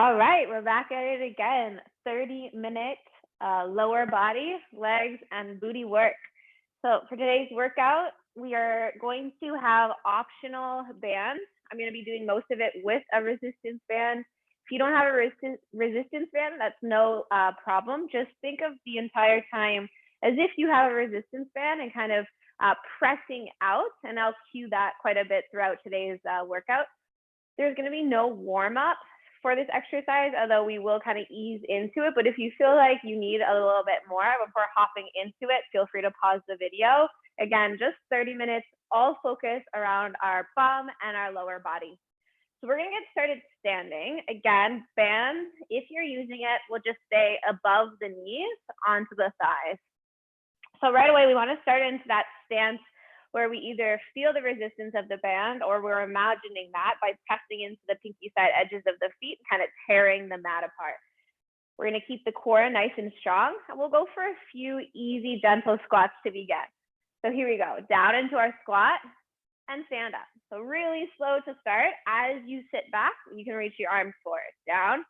All right, we're back at it again. 30-minute lower body, legs, and booty work. So for today's workout, we are going to have optional bands. I'm going to be doing most of it with a resistance band. If you don't have a resistance band, that's no problem. Just think of the entire time as if you have a resistance band and kind of pressing out, and I'll cue that quite a bit throughout today's workout. There's going to be no warm-up for this exercise, although we will kind of ease into it. But if you feel like you need a little bit more before hopping into it, feel free to pause the video. Again, just 30 minutes, all focus around our bum and our lower body. So we're going to get started standing. Again, bands, if you're using it, will just stay above the knees onto the thighs. So right away, we want to start into that stance where we either feel the resistance of the band or we're imagining that by pressing into the pinky side edges of the feet, kind of tearing the mat apart. We're going to keep the core nice and strong, and we'll go for a few easy, gentle squats to begin. So here we go, down into our squat and stand up. So really slow to start. As you sit back, you can reach your arms forward, down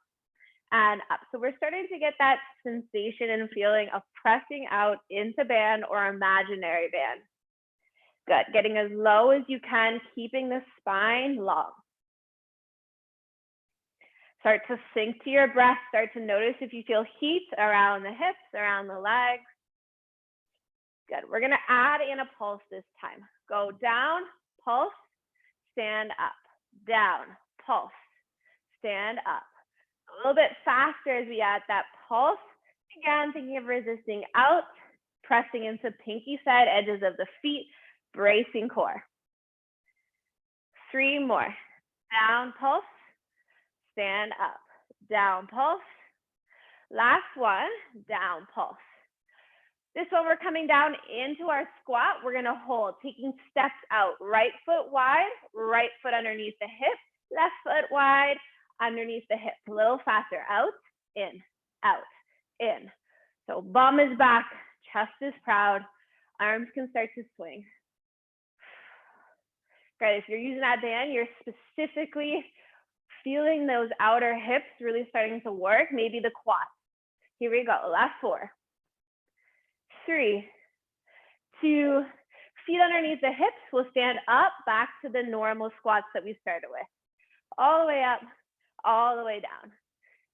and up. So we're starting to get that sensation and feeling of pressing out into band or imaginary band. Good, getting as low as you can, keeping the spine long. Start to sink to your breath, start to notice if you feel heat around the hips, around the legs. Good, we're gonna add in a pulse this time. Go down, pulse, stand up, down, pulse, stand up. A little bit faster as we add that pulse. Again, thinking of resisting out, pressing into pinky side edges of the feet, bracing core. 3 more. Down, pulse, stand up, down, pulse. Last one, down, pulse. This one, we're coming down into our squat. We're gonna hold, taking steps out. Right foot wide, right foot underneath the hip, left foot wide, underneath the hip. A little faster, out, in, out, in. So bum is back, chest is proud, arms can start to swing. Great, if you're using that band, you're specifically feeling those outer hips really starting to work, maybe the quads. Here we go, last 4, 3, 2, feet underneath the hips. We'll stand up, back to the normal squats that we started with. All the way up, all the way down.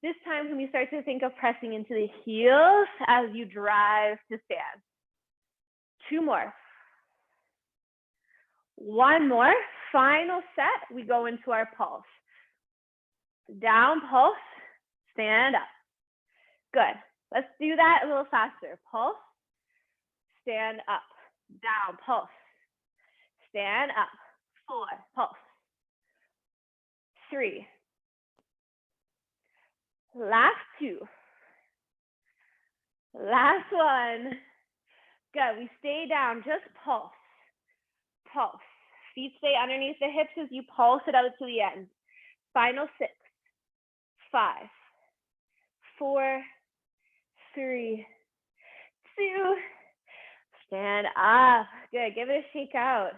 This time, when you start to think of pressing into the heels as you drive to stand. 2 more. 1 more, final set, we go into our pulse. Down, pulse, stand up. Good, let's do that a little faster. Pulse, stand up, down, pulse, stand up, 4, pulse, 3. Last 2. Last one. Good, we stay down, just pulse. Pulse. Feet stay underneath the hips as you pulse it out to the end. Final 6, 5, 4, 3, 2. Stand up. Good. Give it a shake out.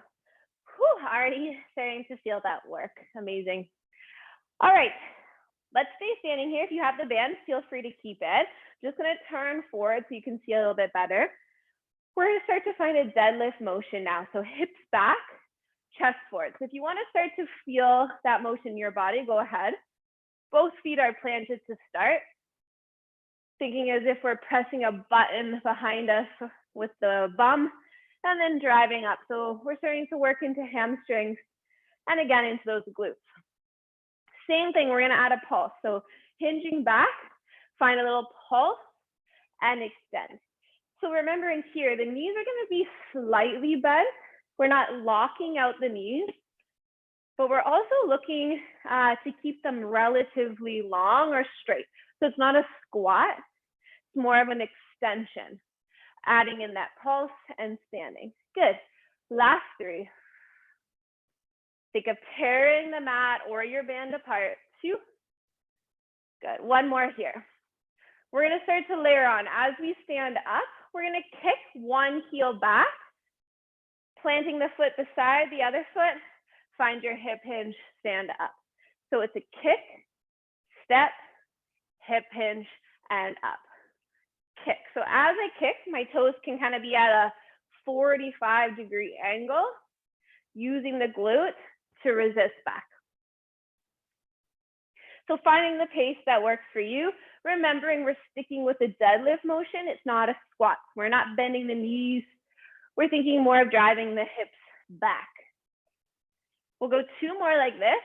Whew, already starting to feel that work. Amazing. All right. Let's stay standing here. If you have the band, feel free to keep it. Just going to turn forward so you can see a little bit better. We're going to start to find a deadlift motion now. So hips back, chest forward. So if you want to start to feel that motion in your body, go ahead. Both feet are planted to start. Thinking as if we're pressing a button behind us with the bum and then driving up. So we're starting to work into hamstrings and again into those glutes. Same thing, we're going to add a pulse. So hinging back, find a little pulse and extend. So remembering here, the knees are going to be slightly bent. We're not locking out the knees, but we're also looking to keep them relatively long or straight. So it's not a squat, it's more of an extension. Adding in that pulse and standing. Good. Last 3. Think of tearing the mat or your band apart. 2. Good. 1 more here. We're going to start to layer on. As we stand up, we're going to kick one heel back, planting the foot beside the other foot. Find your hip hinge, stand up. So it's a kick, step, hip hinge, and up. Kick. So as I kick, my toes can kind of be at a 45-degree angle, using the glute to resist back. So finding the pace that works for you, remembering we're sticking with the deadlift motion. It's not a squat. We're not bending the knees. We're thinking more of driving the hips back. We'll go 2 more like this.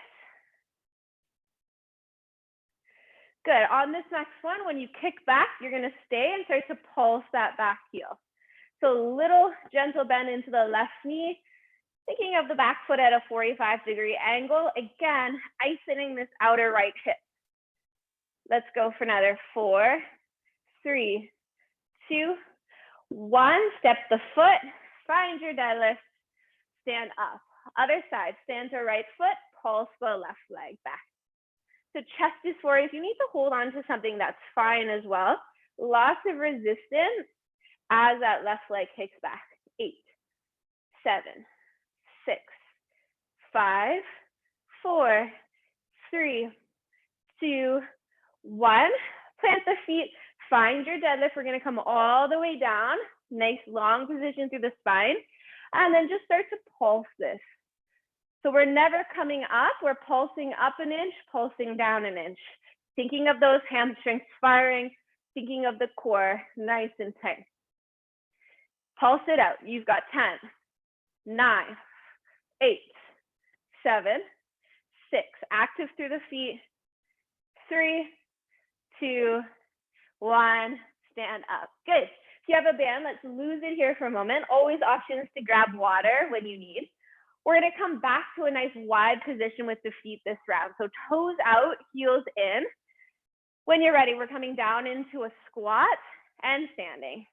Good. On this next one, when you kick back, you're going to stay and start to pulse that back heel. So a little gentle bend into the left knee, thinking of the back foot at a 45-degree angle. Again, isolating this outer right hip. Let's go for another 4, 3, 2, 1. Step the foot, find your deadlift, stand up. Other side, stand to right foot, pulse the left leg back. So chest dysphoria, if you need to hold on to something, that's fine as well. Lots of resistance as that left leg kicks back. 8, 7, 6, 5, 4, 3, 2, 1. Plant the feet, find your deadlift. We're going to come all the way down. Nice long position through the spine. And then just start to pulse this. So we're never coming up. We're pulsing up an inch, pulsing down an inch. Thinking of those hamstrings firing, thinking of the core nice and tight. Pulse it out. You've got 10, 9, 8, 7, 6. Active through the feet. 3, 2, 1. Stand up. Good. If you have a band, let's lose it here for a moment. Always options to grab water when you need. We're going to come back to a nice wide position with the feet this round. So toes out, heels in. When you're ready, we're coming down into a squat and standing.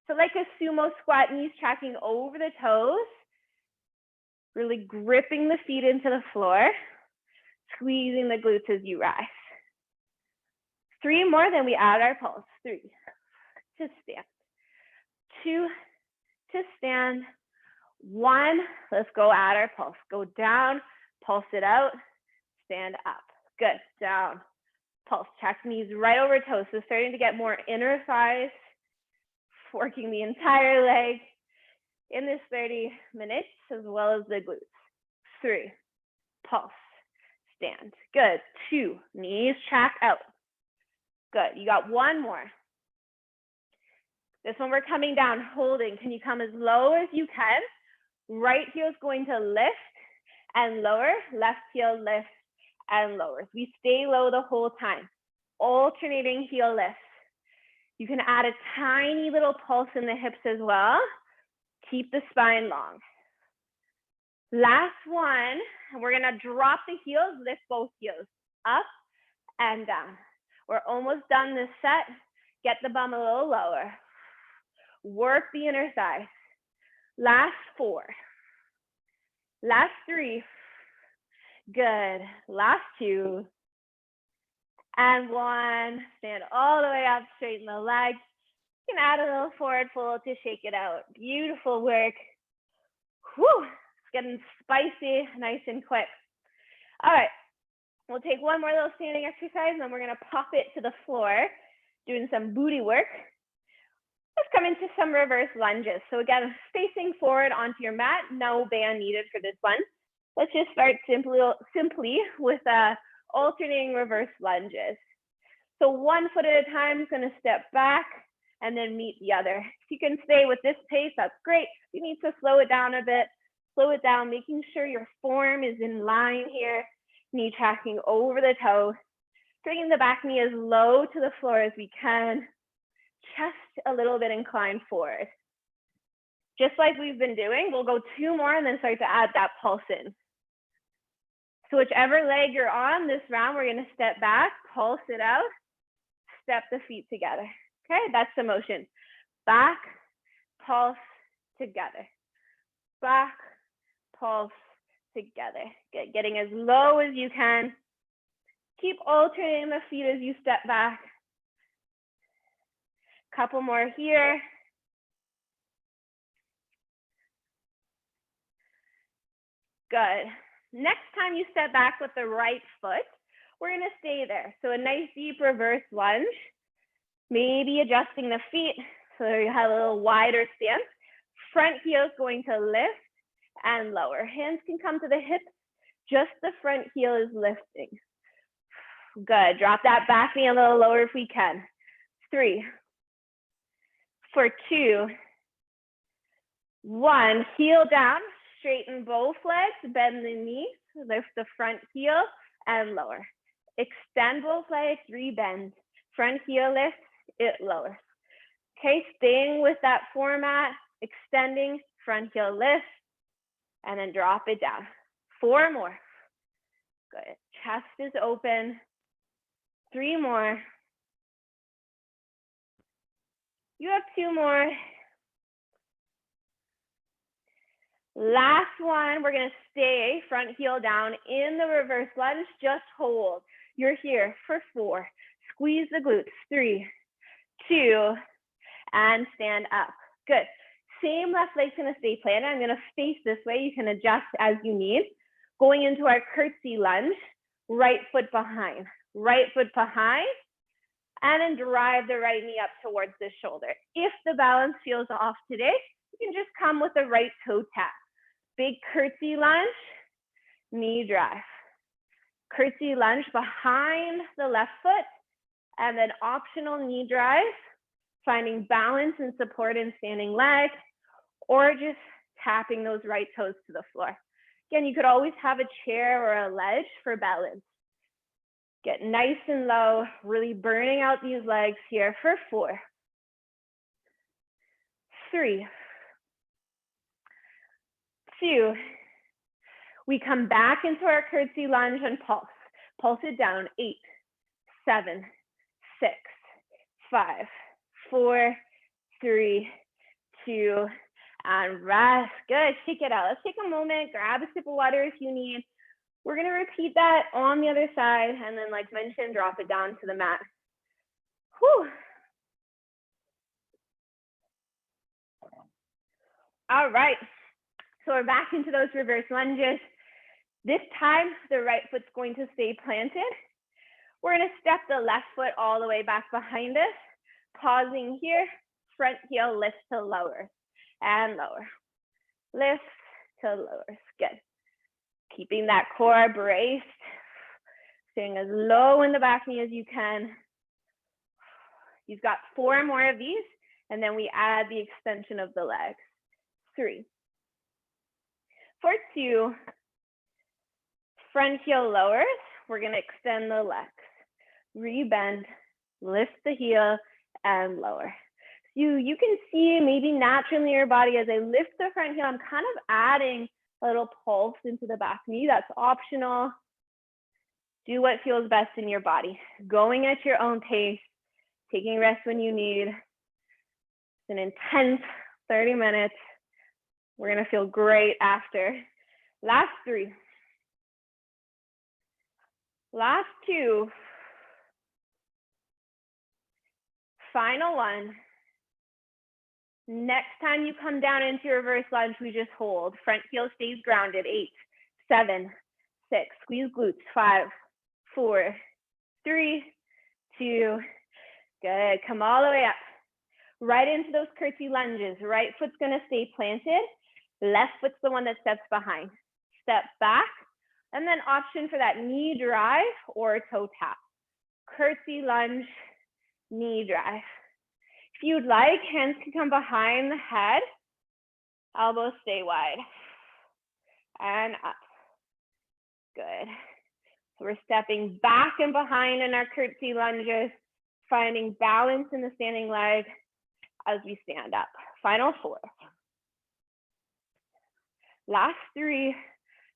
So like a sumo squat, knees tracking over the toes, really gripping the feet into the floor, squeezing the glutes as you rise. 3 more, then we add our pulse. 3, to stand. 2, to stand. 1, let's go add our pulse. Go down, pulse it out, stand up. Good, down, pulse. Track knees right over toes. So starting to get more inner thighs, working the entire leg in this 30 minutes, as well as the glutes. 3, pulse, stand. Good, 2, knees track out. Good, you got 1 more. This one we're coming down, holding. Can you come as low as you can? Right heel is going to lift and lower, left heel lifts and lowers. We stay low the whole time, alternating heel lifts. You can add a tiny little pulse in the hips as well. Keep the spine long. Last one, and we're gonna drop the heels, lift both heels, up and down. We're almost done this set. Get the bum a little lower. Work the inner thigh. Last 4. Last 3. Good. Last 2. And 1. Stand all the way up, straighten the legs. You can add a little forward fold to shake it out. Beautiful work. Whew. It's getting spicy, nice and quick. All right. We'll take one more little standing exercise, and then we're going to pop it to the floor, doing some booty work. Let's come into some reverse lunges. So again, facing forward onto your mat, no band needed for this one. Let's just start simply with alternating reverse lunges. So 1 foot at a time is going to step back and then meet the other. If you can stay with this pace, that's great. You need to slow it down a bit. Slow it down, making sure your form is in line here. Knee tracking over the toe. Bringing the back knee as low to the floor as we can. Chest a little bit inclined forward. Just like we've been doing, we'll go 2 more and then start to add that pulse in. So whichever leg you're on this round, we're going to step back, pulse it out, step the feet together. Okay, that's the motion. Back, pulse, together. Back, pulse, together. Good. Getting as low as you can. Keep alternating the feet as you step back. Couple more here. Good. Next time you step back with the right foot, we're gonna stay there. So a nice deep reverse lunge, maybe adjusting the feet so you have a little wider stance. Front heel is going to lift and lower. Hands can come to the hips, just the front heel is lifting. Good, drop that back knee a little lower if we can. 3, for 2, 1, heel down, straighten both legs, bend the knees, lift the front heel and lower. Extend both legs, rebend. Front heel lifts, it lowers. Okay, staying with that format, extending, front heel lift, and then drop it down. 4 more. Good, chest is open. 3 more. You have 2 more. Last one, we're gonna stay front heel down in the reverse lunge, just hold. You're here for 4. Squeeze the glutes, 3, 2, and stand up. Good. Same left leg's gonna stay planted. I'm gonna face this way. You can adjust as you need. Going into our curtsy lunge, right foot behind, and then drive the right knee up towards the shoulder. If the balance feels off today, you can just come with the right toe tap. Big curtsy lunge, knee drive. Curtsy lunge behind the left foot, and then optional knee drive, finding balance and support in standing leg, or just tapping those right toes to the floor. Again, you could always have a chair or a ledge for balance. Get nice and low, really burning out these legs here for 4, 3, 2. We come back into our curtsy lunge and pulse. Pulse it down, 8, 7, 6, 5, 4, 3, 2, and rest. Good, shake it out. Let's take a moment, grab a sip of water if you need. We're gonna repeat that on the other side, and then like mentioned, drop it down to the mat. Whew. All right, so we're back into those reverse lunges. This time, the right foot's going to stay planted. We're gonna step the left foot all the way back behind us, pausing here, front heel lifts to lower, and lower. Lifts to lowers, good. Keeping that core braced, staying as low in the back knee as you can. You've got 4 more of these, and then we add the extension of the legs. 3, for 2, front heel lowers, we're gonna extend the legs, rebend, lift the heel, and lower. You can see maybe naturally in your body as I lift the front heel, I'm kind of adding a little pulse into the back knee. That's optional. Do what feels best in your body. Going at your own pace, taking rest when you need. It's an intense 30 minutes. We're gonna feel great after. Last 3. Last 2. Final 1. Next time you come down into your reverse lunge, we just hold. Front heel stays grounded. 8, 7, 6. Squeeze glutes. 5, 4, 3, 2. Good. Come all the way up. Right into those curtsy lunges. Right foot's gonna stay planted. Left foot's the one that steps behind. Step back, and then option for that knee drive or toe tap. Curtsy lunge, knee drive. If you'd like, hands can come behind the head. Elbows stay wide. And up. Good. So we're stepping back and behind in our curtsy lunges, finding balance in the standing leg as we stand up. Final 4. Last 3,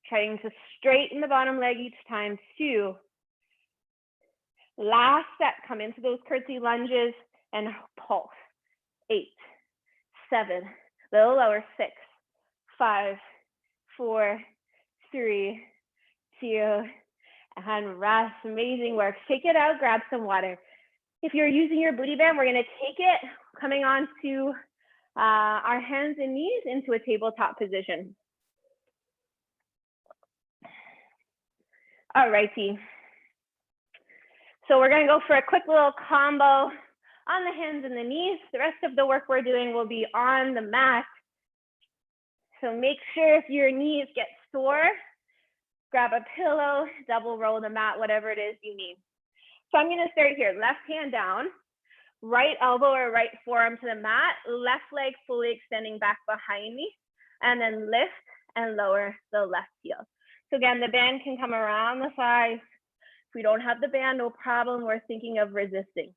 trying to straighten the bottom leg each time. 2. Last set, come into those curtsy lunges and pulse. 8, 7, little lower. 6, 5, 4, 3, 2, and rest. Amazing work. Shake it out, grab some water. If you're using your booty band, we're gonna take it, coming on to our hands and knees into a tabletop position. All righty. So we're gonna go for a quick little combo on the hands and the knees. The rest of the work we're doing will be on the mat. So make sure if your knees get sore, grab a pillow, double roll the mat, whatever it is you need. So I'm gonna start here, left hand down, right elbow or right forearm to the mat, left leg fully extending back behind me, and then lift and lower the left heel. So again, the band can come around the thighs. If we don't have the band, no problem, we're thinking of resisting.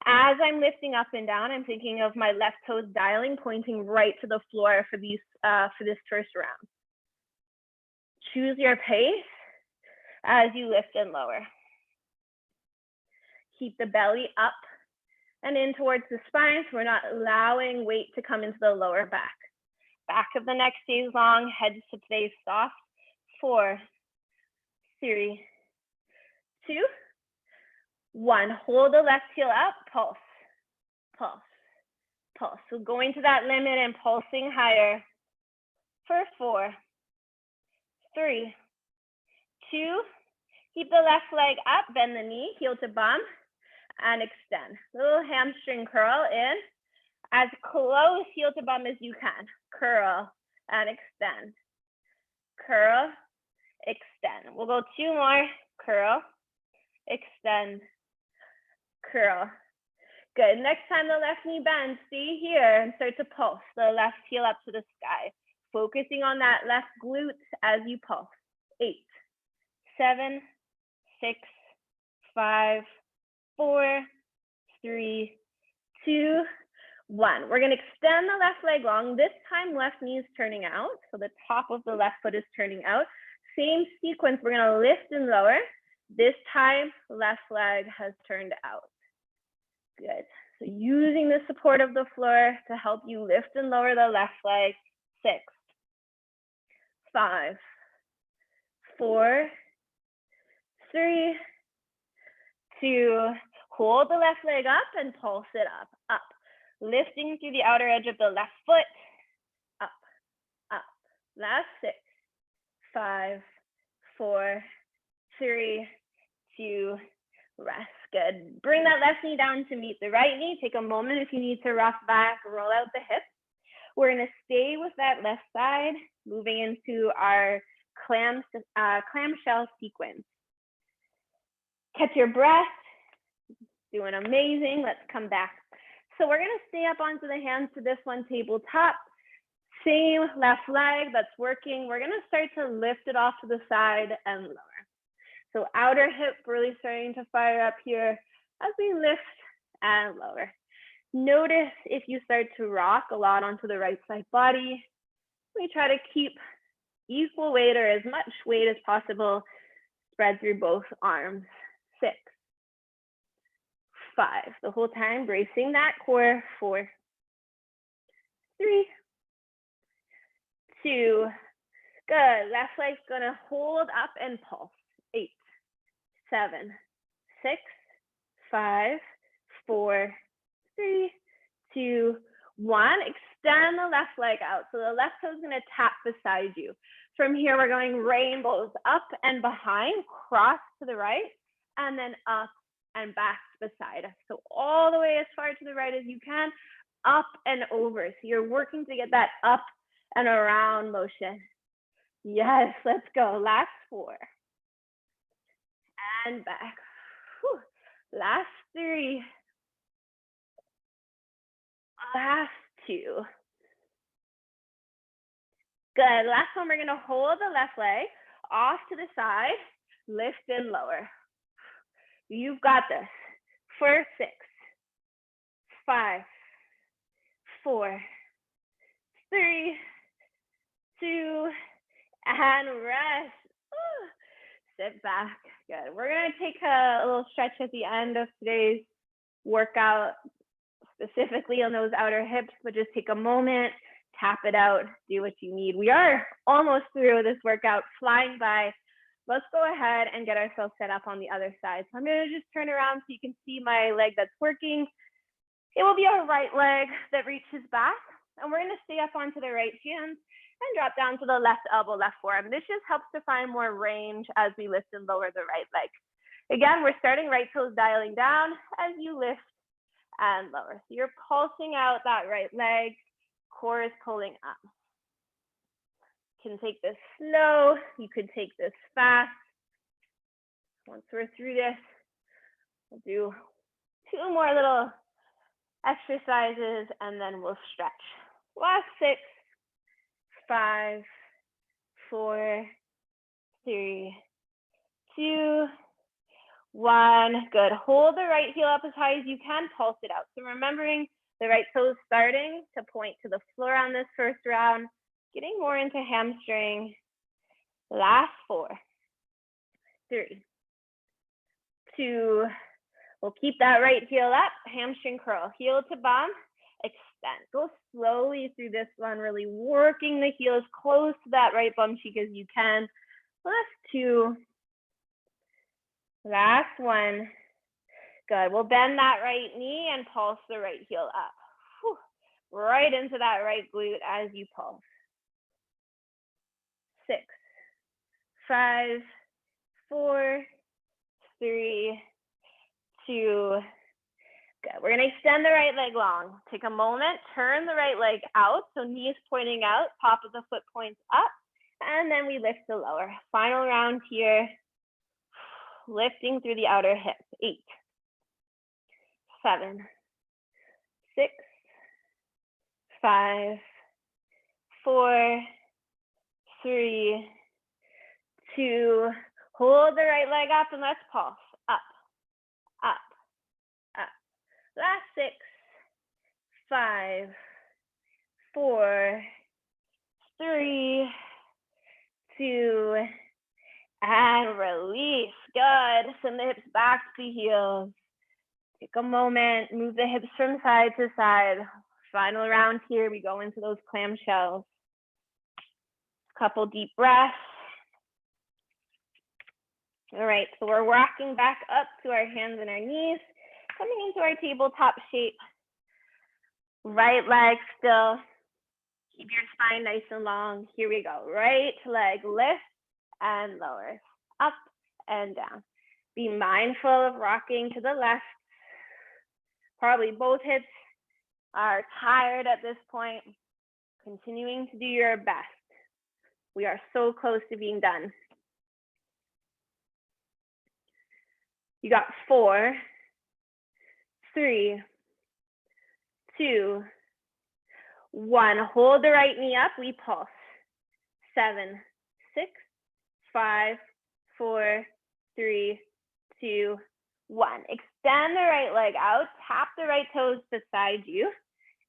As I'm lifting up and down, I'm thinking of my left toes dialing, pointing right to the floor for this first round. Choose your pace as you lift and lower. Keep the belly up and in towards the spine, so we're not allowing weight to come into the lower back. Back of the neck stays long, head stays soft. 4, 3, 2, 1. Hold the left heel up, pulse, pulse, pulse. So going to that limit and pulsing higher for 4, 3, 2. Keep the left leg up, bend the knee, heel to bum, and extend. Little hamstring curl in, as close heel to bum as you can. Curl and extend. Curl, extend. We'll go 2 more. Curl, extend, curl. Good. Next time the left knee bends, stay here and start to pulse the left heel up to the sky. Focusing on that left glute as you pulse. 8, 7, 6, 5, 4, 3, 2, 1. We're going to extend the left leg long. This time, left knee is turning out. So the top of the left foot is turning out. Same sequence, we're going to lift and lower. This time, left leg has turned out. Good. So using the support of the floor to help you lift and lower the left leg. 6, 5, 4, 3, 2. Hold the left leg up and pulse it up, up. Lifting through the outer edge of the left foot, up, up. Last 6, 5, 4, 3, 2, rest. Good. Bring that left knee down to meet the right knee. Take a moment if you need to rock back, roll out the hips. We're going to stay with that left side, moving into our clamshell sequence. Catch your breath. Doing amazing. Let's come back. So we're going to stay up onto the hands to this one, tabletop. Same left leg that's working. We're going to start to lift it off to the side and lower. So outer hip really starting to fire up here as we lift and lower. Notice if you start to rock a lot onto the right side body. We try to keep equal weight or as much weight as possible spread through both arms. 6, 5. The whole time bracing that core. 4, 3, 2. Good. Left leg's gonna hold up and pulse. 8, 7, 6, 5, 4, 3, 2, 1. Extend the left leg out. So the left toe is gonna tap beside you. From here, we're going rainbows up and behind, cross to the right, and then up and back beside us. So all the way as far to the right as you can, up and over. So you're working to get that up and around motion. Yes, let's go. Last 4. And back. Whew. Last 3. Last 2. Good. Last one, we're going to hold the left leg off to the side, lift and lower. You've got this. For 6, 5, 4, 3, 2, and rest. Sit back. Good. We're going to take a little stretch at the end of today's workout, specifically on those outer hips, but just take a moment, tap it out, do what you need. We are almost through this workout, flying by. Let's go ahead and get ourselves set up on the other side. So I'm going to just turn around so you can see my leg that's working. It will be our right leg that reaches back, and we're going to stay up onto the right hand and drop down to the left elbow, left forearm. This just helps to find more range as we lift and lower the right leg. Again, we're starting right toes dialing down as you lift and lower. So you're pulsing out that right leg, core is pulling up. You can take this slow, you could take this fast. Once we're through this, we'll do 2 more little exercises and then we'll stretch. Last 6, 5, 4, 3, 2, 1. Good. Hold the right heel up as high as you can. Pulse it out. So remembering the right toes starting to point to the floor on this first round, getting more into hamstring. Last 4, 3, 2. We'll keep that right heel up. Hamstring curl. Heel to bum. Extend. Go slowly through this one, really working the heels close to that right bum cheek as you can. Last 2. Last 1. Good. We'll bend that right knee and pulse the right heel up. Whew. Right into that right glute as you pulse. 6, 5, 4, 3, 2. Good. We're going to extend the right leg long. Take a moment, turn the right leg out, so knees pointing out, top of the foot points up, and then we lift the lower. Final round here, lifting through the outer hip. 8, 7, 6, 5, 4, 3, 2. Hold the right leg up and let's pulse. Up, up, up. Last 6, 5, 4, 3, 2, and release. Good. Send the hips back to the heels. Take a moment, move the hips from side to side. Final round here, we go into those clamshells. Couple deep breaths. All right, so we're rocking back up to our hands and our knees, coming into our tabletop shape. Right leg still. Keep your spine nice and long. Here we go. Right leg lift and lower. Up and down. Be mindful of rocking to the left. Probably both hips are tired at this point. Continuing to do your best. We are so close to being done. You got 4, 3, 2, 1. Hold the right knee up. We pulse. 7, 6, 5, 4, 3, 2, 1. Extend the right leg out. Tap the right toes beside you.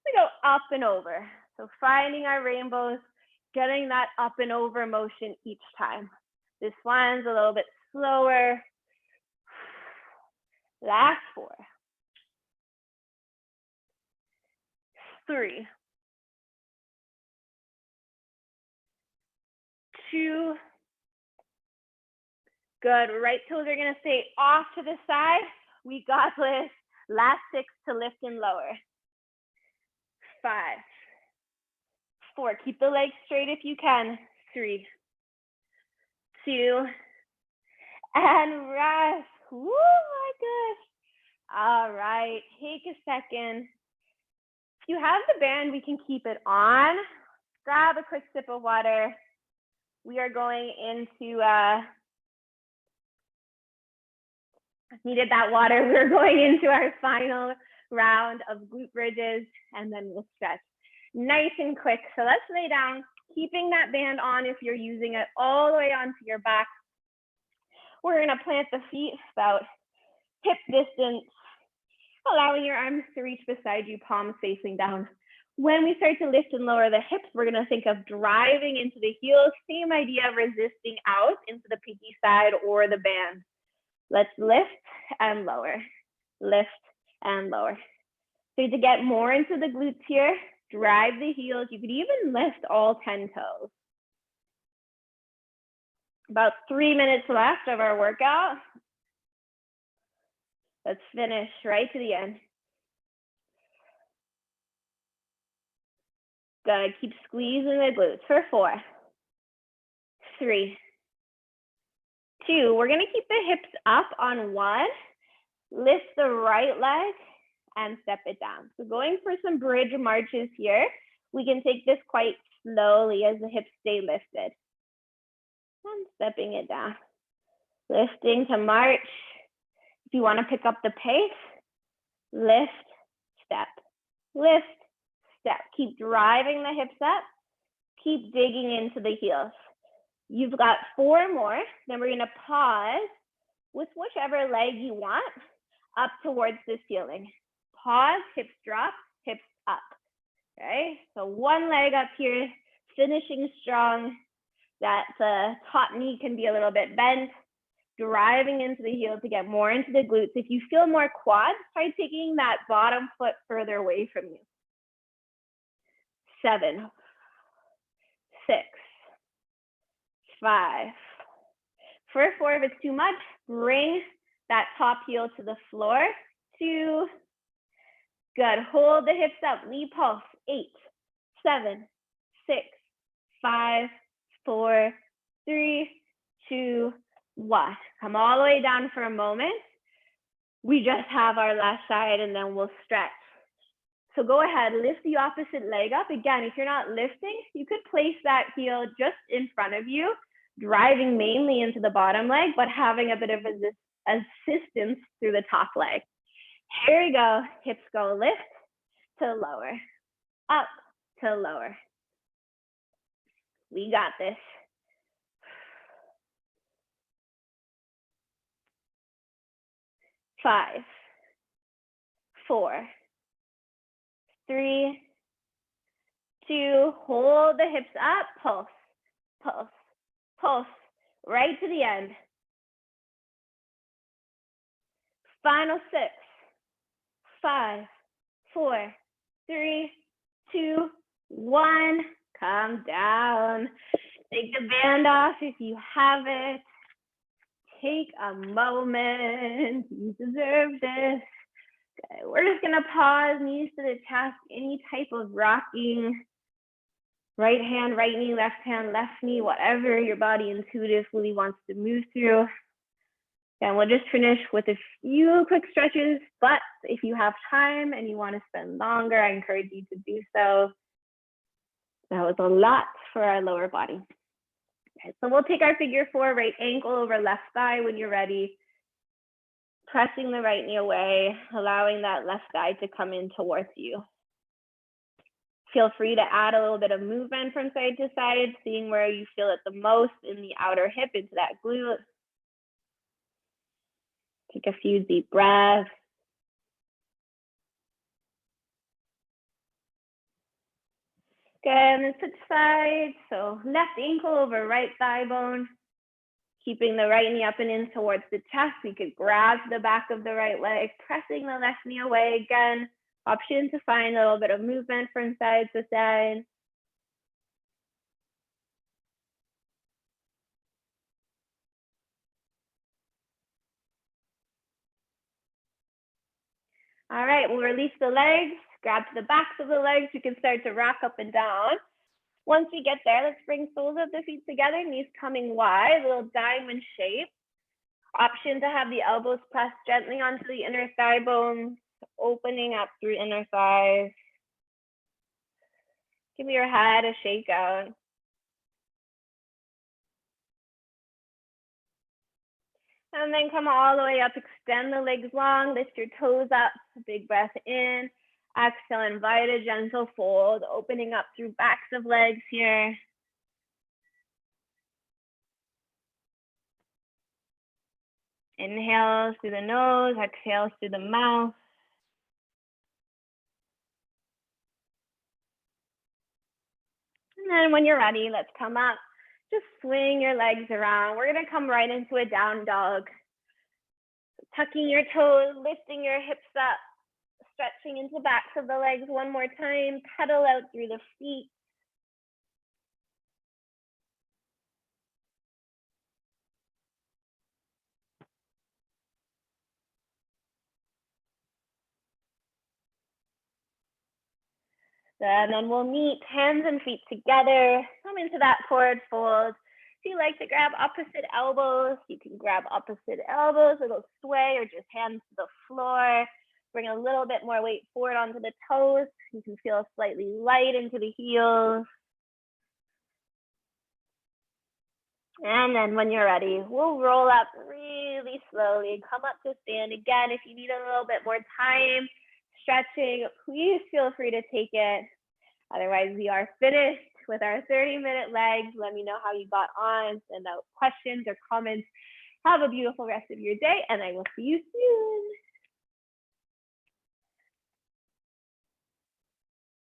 We go up and over. So finding our rainbows, getting that up and over motion each time. This one's a little bit slower. Last 4, 3, 2. Good. Right toes are going to stay off to the side. We got this. Last 6 to lift and lower. 5, 4. Keep the legs straight if you can. 3, 2, and rest. Woo, my gosh. All right, take a second. If you have the band, we can keep it on. Grab a quick sip of water. We are going into, needed that water. We're going into our final round of glute bridges, and then we'll stretch. Nice and quick. So let's lay down, keeping that band on if you're using it all the way onto your back. We're going to plant the feet about hip distance, allowing your arms to reach beside you, palms facing down. When we start to lift and lower the hips, we're going to think of driving into the heels. Same idea of resisting out into the pinky side or the band. Let's lift and lower, lift and lower. So to get more into the glutes here, drive the heels. You could even lift all 10 toes. About 3 minutes left of our workout. Let's finish right to the end. Good. Keep squeezing the glutes for 4, 3, 2. We're gonna keep the hips up on 1, lift the right leg and step it down. So going for some bridge marches here. We can take this quite slowly as the hips stay lifted. And stepping it down. Lifting to march. If you want to pick up the pace, lift, step, lift, step. Keep driving the hips up. Keep digging into the heels. You've got 4 more. Then we're going to pause with whichever leg you want up towards the ceiling. Pause, hips drop, hips up. Okay, so one leg up here, finishing strong. That top knee can be a little bit bent, driving into the heel to get more into the glutes. If you feel more quads, try taking that bottom foot further away from you. 7, 6, 5. For 4, if it's too much, bring that top heel to the floor. 2. Good. Hold the hips up. Knee pulse. 8, 7, 6, 5, 4, 3, 2, 1. Come all the way down for a moment. We just have our left side and then we'll stretch. So go ahead, lift the opposite leg up. Again, if you're not lifting, you could place that heel just in front of you, driving mainly into the bottom leg, but having a bit of assistance through the top leg. Here we go. Hips go lift to lower, up to lower. We got this. 5, 4, 3, 2, hold the hips up, pulse, pulse, pulse, right to the end. Final 6, 5, 4, 3, 2, 1. Come down. Take the band off if you have it. Take a moment. You deserve this. Okay, we're just gonna pause, knees to the chest, any type of rocking. Right hand, right knee, left hand, left knee, whatever your body intuitively wants to move through. And we'll just finish with a few quick stretches, but if you have time and you want to spend longer, I encourage you to do so. That was a lot for our lower body. Okay, so we'll take our figure 4, right ankle over left thigh when you're ready. Pressing the right knee away, allowing that left thigh to come in towards you. Feel free to add a little bit of movement from side to side, seeing where you feel it the most in the outer hip, into that glute. Take a few deep breaths. Good, and then switch sides. So left ankle over right thigh bone. Keeping the right knee up and in towards the chest. We could grab the back of the right leg, pressing the left knee away. Again, option to find a little bit of movement from side to side. All right, we'll release the legs, grab to the backs of the legs. You can start to rock up and down. Once we get there, let's bring soles of the feet together, knees coming wide, a little diamond shape. Option to have the elbows pressed gently onto the inner thigh bones, opening up through inner thighs. Give your head a shake out. And then come all the way up, extend the legs long, lift your toes up, big breath in. Exhale, invite a gentle fold, opening up through backs of legs here. Inhale through the nose, exhale through the mouth. And then when you're ready, let's come up. Just swing your legs around. We're gonna come right into a down dog. Tucking your toes, lifting your hips up, stretching into backs of the legs one more time. Pedal out through the feet. And then we'll meet hands and feet together. Come into that forward fold. If you like to grab opposite elbows, you can grab opposite elbows, a little sway, or just hands to the floor. Bring a little bit more weight forward onto the toes. You can feel slightly light into the heels. And then when you're ready, we'll roll up really slowly. Come up to stand again. If you need a little bit more time stretching, please feel free to take it. Otherwise, we are finished with our 30-minute legs. Let me know how you got on. Send out questions or comments. Have a beautiful rest of your day, and I will see you soon.